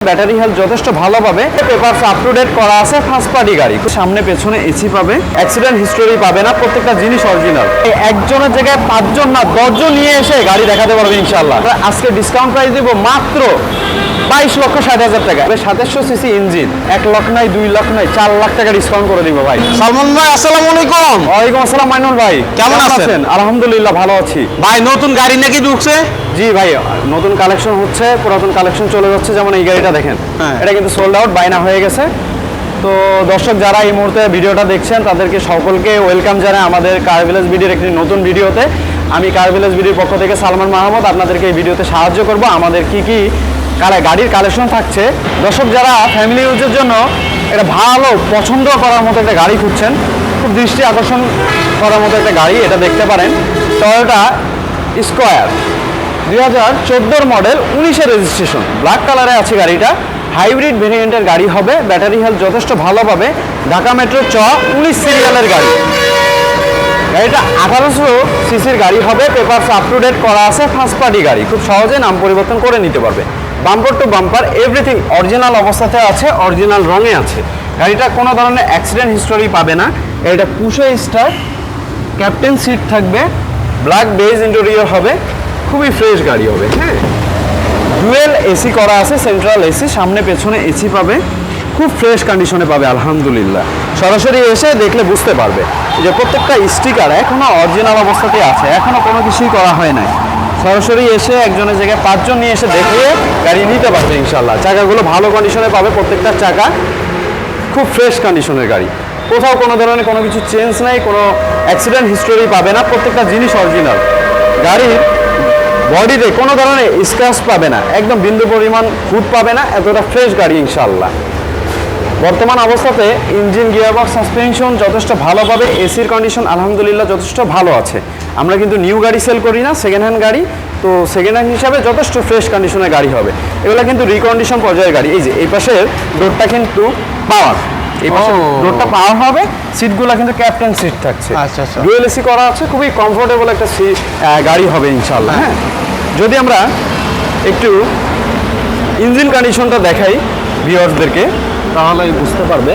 Battery health যথেষ্ট ভালো পাবে, পেপারস আপ টু ডেট করা আছে, ফার্স্ট পার্টি গাড়ি, সামনে পেছনে এসি পাবে, অ্যাক্সিডেন্ট হিস্টোরি পাবে না, প্রত্যেকটা জিনিস অরিজিনাল। একজনের জায়গায় 5 জন না 10 জন নিয়ে এসে গাড়ি দেখাতে পারবে ইনশাআল্লাহ। আজকে ডিসকাউন্ট প্রাইস দিব মাত্র 22,60,000 টাকা। 2700 সিসি ইঞ্জিন, 1 লাখ নাই 2 লাখ নাই 4 লাখ টাকা ডিসকাউন্ট করে দিব ভাই। সালমান ভাই আসসালামু আলাইকুম। ওয়ালাইকুম আসসালাম মাইনুল ভাই, কেমন আছেন? আলহামদুলিল্লাহ ভালো আছি ভাই নতুন গাড়ি নাকি ঢুকছে? জি ভাই, নতুন কালেকশন হচ্ছে, পুরাতন কালেকশন চলে যাচ্ছে। যেমন এই গাড়িটা দেখেন, এটা কিন্তু সোল্ড আউট, বাইনা হয়ে গেছে। তো দর্শক যারা এই মুহূর্তে ভিডিওটা দেখছেন তাদেরকে সকলকে ওয়েলকাম জানাই আমাদের কার ভিলেজ ভিডিওর একটি নতুন ভিডিওতে। আমি কার ভিলেজ ভিডিওর পক্ষ থেকে সালমান মাহমুদ আপনাদেরকে এই ভিডিওতে সাহায্য করব। আমাদের কি কি গাড়ির কালেকশন থাকছে, দর্শক যারা ফ্যামিলি ইউজের জন্য একটা ভালো পছন্দ করার মতো একটা গাড়ি খুঁজছেন, খুব দৃষ্টি আকর্ষণ করার মতো একটা গাড়ি, এটা দেখতে পারেন। টয়োটা স্কয়ার 2014 মডেল, 19-এর রেজিস্ট্রেশন, ব্ল্যাক কালারে আছে গাড়িটা। হাইব্রিড ভেরিয়েন্টের গাড়ি হবে, ব্যাটারি হেলথ যথেষ্ট ভালো পাবে। ঢাকা মেট্রো 19 সিরিয়ালের গাড়ি। গাড়িটা 1800 সিসির গাড়ি হবে, পেপারস আপ টু ডেট করা আছে, ফার্স্ট পার্টি গাড়ি, খুব সহজে নাম পরিবর্তন করে নিতে পারবে। Bumper to bumper everything original অবস্থাতে আছে, অরিজিনাল রঙে আছে। গাড়িটা কোনো ধরনের অ্যাক্সিডেন্ট হিস্টোরি পাবে না। গাড়িটা পুশো স্টার্ট, ক্যাপ্টেন সিট থাকবে, ব্ল্যাক বেজ ইন্টেরিয়র হবে, খুবই ফ্রেশ গাড়ি হবে। হ্যাঁ, ডুয়েল এসি করা আছে, সেন্ট্রাল এসি, সামনে পেছনে এসি পাবে, খুব ফ্রেশ কন্ডিশনে পাবে আলহামদুলিল্লাহ। সরাসরি এসে দেখলে বুঝতে পারবে যে প্রত্যেকটা স্টিকার এখনো অরিজিনাল অবস্থাতেই আছে, এখনো কোনো কিছুই করা হয় নাই। সরাসরি এসে একজনের জায়গায় 5 জন নিয়ে এসে দেখে গাড়ি নিতে পারবে ইনশাল্লাহ। চাকাগুলো ভালো কন্ডিশনে পাবে, প্রত্যেকটা চাকা খুব ফ্রেশ কন্ডিশনের গাড়ি, কোথাও কোনো ধরনের কোনো কিছু চেঞ্জ নাই, কোনো অ্যাক্সিডেন্ট হিস্টোরি পাবে না, প্রত্যেকটা জিনিস অরিজিনাল। গাড়ির বডিতে কোনো ধরনের স্ক্র্যাচ পাবে না, একদম বিন্দু পরিমাণ ফুট পাবে না, এতটা ফ্রেশ গাড়ি ইনশাআল্লাহ। বর্তমান অবস্থাতে ইঞ্জিন, গিয়ারবক্স, সাসপেনশন যথেষ্ট ভালো পাবে। এসির কন্ডিশন আলহামদুলিল্লাহ যথেষ্ট ভালো আছে। আমরা কিন্তু নিউ গাড়ি সেল করি না, সেকেন্ড হ্যান্ড গাড়ি, তো সেকেন্ড হ্যান্ড হিসাবে যথেষ্ট ফ্রেশ কন্ডিশনের গাড়ি হবে। এগুলো কিন্তু রিকন্ডিশন পর্যায়ের গাড়ি। এই যে এই পাশের ডোরটা কিন্তু পাওয়ার, এই পাশে ডোরটা পাওয়ার হবে, সিটগুলো কিন্তু ক্যাপ্টেন সিট থাকছে, ডুয়েল এসি করা আছে, খুবই কমফোর্টেবল একটা গাড়ি হবে ইনশাআল্লাহ। হ্যাঁ, যদি আমরা একটু ইঞ্জিন কন্ডিশনটা দেখাই ভিউয়ার্সদেরকে, তাহলে বুঝতে পারবে।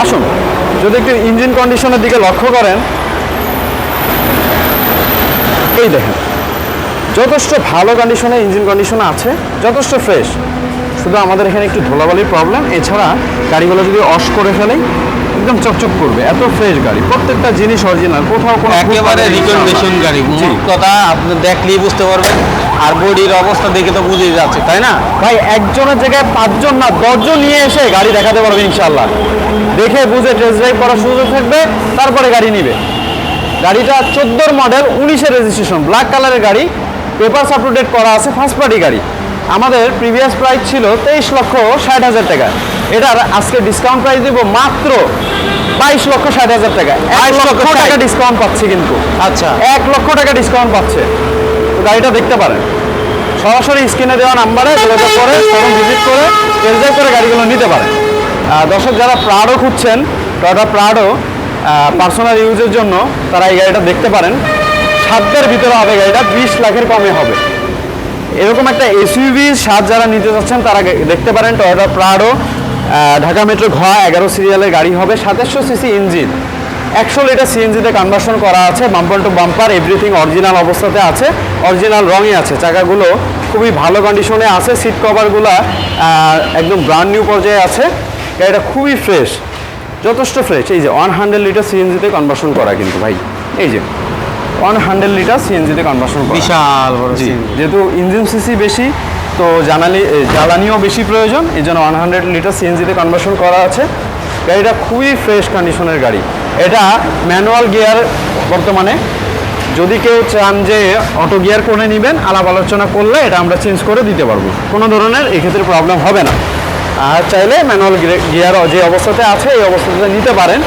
আসুন, যদি একটু ইঞ্জিন কন্ডিশনের দিকে লক্ষ্য করেন, এই দেখেন যথেষ্ট ভালো কন্ডিশনে ইঞ্জিন কন্ডিশন আছে, যথেষ্ট ফ্রেশ। শুধু আমাদের এখানে একটু ধুলাবালির প্রবলেম, এছাড়া গাড়িগুলো যদি ওয়াশ করে ফেলেই একদম চকচক করবে, এত ফ্রেশ গাড়ি, প্রত্যেকটা জিনিস অরিজিনাল, কোথাও কোনো একেবারে রিকন্ডিশন গাড়ি। মোট কথা আপনি দেখলেই বুঝতে পারবেন, আর বডির অবস্থা দেখে তো বুঝেই যাচ্ছে, তাই না ভাই? একজনের জায়গায় 5 জন না 10 জন নিয়ে এসে গাড়ি দেখাতে পারবে ইনশাআল্লাহ। দেখে বুঝে টেস্ট ড্রাইভ করার সুযোগ থাকবে, তারপরে গাড়ি নিবে। গাড়িটা 14 মডেল, 19-এর রেজিস্ট্রেশন, ব্ল্যাক কালারের গাড়ি, পেপারস আপ টু ডেট করা আছে, ফার্স্ট পার্টি গাড়ি। আমাদের প্রিভিয়াস প্রাইস ছিল 23,60,000 টাকা। এটার আজকে ডিসকাউন্ট প্রাইস দিব মাত্র 22,60,000 টাকা। 1 লক্ষ টাকা ডিসকাউন্ট পাচ্ছে কিন্তু। আচ্ছা, 1 লক্ষ টাকা ডিসকাউন্ট পাচ্ছে। তো গাড়িটা দেখতে পারেন, সরাসরি স্ক্রিনে দেওয়া নাম্বারে যোগাযোগ করে, শোরুম ভিজিট করে, টেস্ট ড্রাইভ করে গাড়িগুলো নিতে পারেন। দর্শক যারা প্রাডো খুঁজছেন, টয়োটা প্রাডো পার্সোনাল ইউজের জন্য, তারা এই গাড়িটা দেখতে পারেন। সাধ্যের ভিতরে হবে গাড়িটা, 20 লাখের কমে হবে। এরকম একটা এসইউভি স্বাদ যারা নিতে চাচ্ছেন তারা দেখতে পারেন। টয়োটা প্রাডো ঢাকা মেট্রো 11 সিরিয়ালের গাড়ি হবে, 2700 সিসি ইঞ্জিন, 100 লিটার সিএনজিতে কনভার্সন করা আছে, bumper to bumper everything original অবস্থাতে আছে, অরিজিনাল রঙে আছে। চাকাগুলো খুবই ভালো কন্ডিশনে আছে, সিট কভারগুলো একদম ব্র্যান্ড নিউ পর্যায়ে আছে। গাড়িটা খুবই ফ্রেশ, যথেষ্ট ফ্রেশ। এই যে 100 লিটার সিএনজিতে কনভার্সন করা কিন্তু ভাই, এই যে 100 লিটার সিএনজিতে কনভার্সন করা, বিশাল বড়। যেহেতু ইঞ্জিন সিসি বেশি, তো জ্বালানিও বেশি প্রয়োজন, এই জন্য 100 লিটার সিএনজিতে কনভার্সন করা আছে। গাড়িটা খুবই ফ্রেশ কন্ডিশনের গাড়ি। এটা ম্যানুয়াল গিয়ার বর্তমানে, যদি কেউ চান যে অটো গিয়ার করে নেবেন, আলাপ আলোচনা করলে এটা আমরা চেঞ্জ করে দিতে পারবো, কোনো ধরনের এক্ষেত্রে প্রবলেম হবে না। আর চাইলে ম্যানুয়াল গিয়ার যে অবস্থাতে আছে এই অবস্থাতে নিতে পারেন।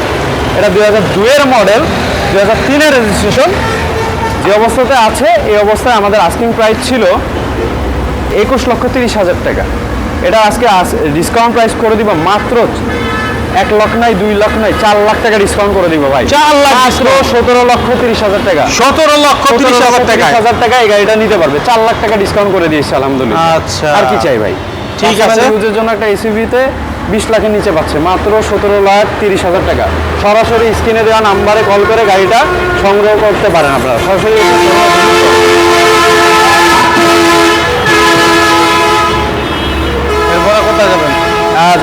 এটা 2002-এর মডেল, 2003-এর রেজিস্ট্রেশন, যে অবস্থাতে আছে এই অবস্থায় আমাদের আস্কিং প্রাইস ছিল 21,30,000 টাকা। এটা আজকে ডিসকাউন্ট প্রাইস করে দিব মাত্র 1 লাখ নাই, 2 লাখ নাই, 4 লাখ টাকা ডিসকাউন্ট করে দিব ভাই। 4 লাখ মাত্র 17,30,000 টাকা। 17,30,000 টাকা। 17,30,000 টাকা এই গাড়িটা নিতে পারবে। 4 লাখ টাকা ডিসকাউন্ট করে দিয়েছে আলহামদুলিল্লাহ। আচ্ছা। আর কি চাই ভাই? ঠিক আছে। ইউজের জন্য একটা এসইউভিতে 20 লাখের নিচে পাচ্ছে মাত্র 17,30,000 টাকা। সরাসরি স্ক্রিনে দেওয়া নাম্বারে কল করে গাড়িটা সংগ্রহ করতে পারেন আপনারা। সরাসরি এরপরে কোথায় যাবেন?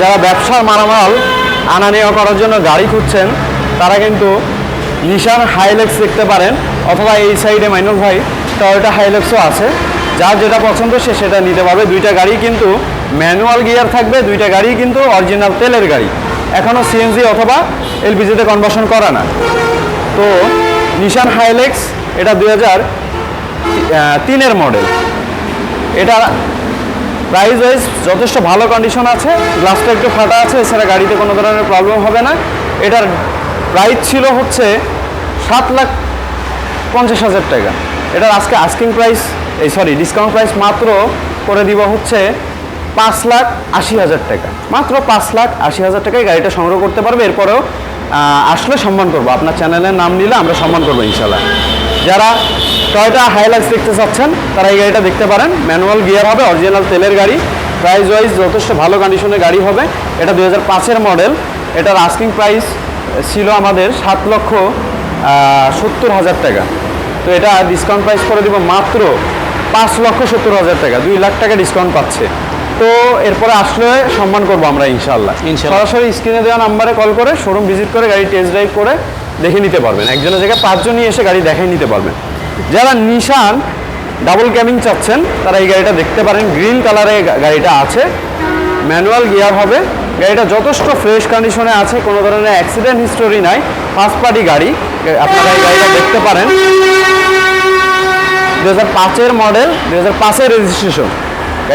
যারা ব্যবসার মালামাল আনা নেওয়া করার জন্য গাড়ি খুঁজছেন তারা কিন্তু নিশান হাইলেক্স দেখতে পারেন, অথবা এই সাইডে মাইনুল ভাই টয়োটা হাইলেক্সও আছে। যার যেটা পছন্দ সে সেটা নিতে পারবে। দুইটা গাড়ি কিন্তু ম্যানুয়াল গিয়ার থাকবে, দুইটা গাড়ি কিন্তু অরিজিনাল তেলের গাড়ি, এখনও সিএনজি অথবা এলপিজিতে কনভার্সন করা না। তো নিশান হাইলেক্স এটা 2003-এর মডেল। এটা প্রাইস ওয়াইজ যথেষ্ট ভালো কন্ডিশন আছে, গ্লাসটা একটু ফাটা আছে, এছাড়া গাড়িতে কোনো ধরনের প্রবলেম হবে না। এটার প্রাইস ছিল হচ্ছে 7,50,000 টাকা। এটার আজকে আস্কিং প্রাইস ডিসকাউন্ট প্রাইস মাত্র করে দিব হচ্ছে 5,80,000 টাকা। মাত্র 5,80,000 টাকায় গাড়িটা সংগ্রহ করতে পারবে। এরপরেও আসলে সম্মান করবো, আপনার চ্যানেলের নাম নিলে আমরা সম্মান করবো ইনশাল্লাহ। যারা টয়োটা হাইলাক্স দেখতে চাচ্ছেন তারা এই গাড়িটা দেখতে পারেন। ম্যানুয়াল গিয়ার হবে, অরিজিনাল তেলের গাড়ি, প্রাইস ওয়াইজ যথেষ্ট ভালো কন্ডিশনের গাড়ি হবে। এটা 2005-এর মডেল। এটার আস্কিং প্রাইস ছিল আমাদের 7,70,000 টাকা। তো এটা ডিসকাউন্ট প্রাইস করে দিব মাত্র 5,70,000 টাকা। 2 লাখ টাকা ডিসকাউন্ট পাচ্ছে। তো এরপরে আসলে সম্মান করবো আমরা ইনশাল্লাহ। সরাসরি স্ক্রিনে দেওয়া নাম্বারে কল করে শোরুম ভিজিট করে গাড়ি টেস্ট ড্রাইভ করে দেখে নিতে পারবেন। একজনের জায়গায় 5 জন নিয়ে এসে গাড়ি দেখাই নিতে পারবেন। যারা নিশান ডাবল ক্যাবিন চাচ্ছেন তারা এই গাড়িটা দেখতে পারেন। গ্রিন কালারে গাড়িটা আছে, ম্যানুয়াল গিয়ার হবে। গাড়িটা যথেষ্ট ফ্রেশ কন্ডিশনে আছে, কোনো ধরনের অ্যাক্সিডেন্ট হিস্টোরি নাই, ফার্স্ট পার্টি গাড়ি। আপনারা এই গাড়িটা দেখতে পারেন। 2005-এর মডেল, 2005-এর রেজিস্ট্রেশন।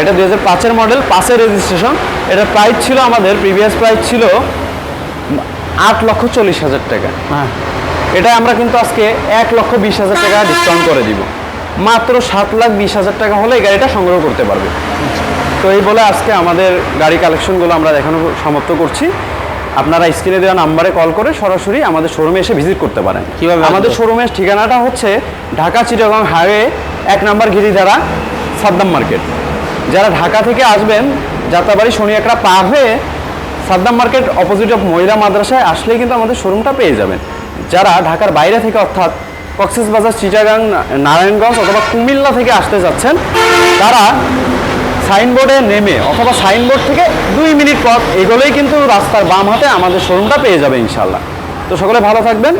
এটা 2005-এর মডেল, 5-এর রেজিস্ট্রেশন। এটার প্রাইস ছিল আমাদের প্রিভিয়াস প্রাইস ছিল 8,40,000 টাকা। হ্যাঁ, এটা আমরা কিন্তু আজকে 1,20,000 টাকা ডিসকাউন্ট করে দিব। মাত্র 7,20,000 টাকা হলে এই গাড়িটা সংগ্রহ করতে পারবে। তো এই বলে আজকে আমাদের গাড়ি কালেকশনগুলো আমরা দেখানো সমাপ্ত করছি। আপনারা স্ক্রিনে দেওয়া নাম্বারে কল করে সরাসরি আমাদের শোরুমে এসে ভিজিট করতে পারেন। কিভাবে আমাদের শোরুমের ঠিকানাটা হচ্ছে ঢাকা চিটাগং হাইওয়ে 1 নম্বর গিরিধারা সাদ্দাম মার্কেট। যারা ঢাকা থেকে আসবেন যাত্রাবাড়ি শনিয়াকড়া পার হয়ে সাদ্দাম মার্কেট অপোজিট অফ মহিলা মাদ্রাসায় আসলেই কিন্তু আমাদের শোরুমটা পেয়ে যাবেন। যারা ঢাকার বাইরে থেকে অর্থাৎ কক্সবাজার, চিটাগাং, নারায়ণগঞ্জ অথবা কুমিল্লা থেকে আসতে যাচ্ছেন তারা সাইনবোর্ডে নেমে অথবা সাইনবোর্ড থেকে 2 মিনিট পথ এগোলেই কিন্তু রাস্তার বাম হাতে আমাদের শোরুমটা পেয়ে যাবে ইনশাল্লাহ। তো সকলে ভালো থাকবেন।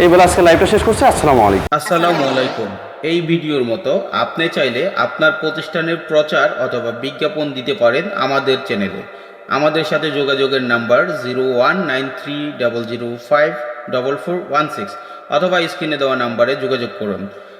এই বলে আজকে লাইভটা শেষ করছি। আসসালামু আলাইকুম। আসসালামু আলাইকুম। এই ভিডিওর মতো আপনি চাইলে আপনার প্রতিষ্ঠানের প্রচার অথবা বিজ্ঞাপন দিতে পারেন আমাদের চ্যানেলে। আমাদের সাথে যোগাযোগের নাম্বার 019300544416 অথবা স্ক্রিনে দেওয়া নাম্বারে যোগাযোগ করুন।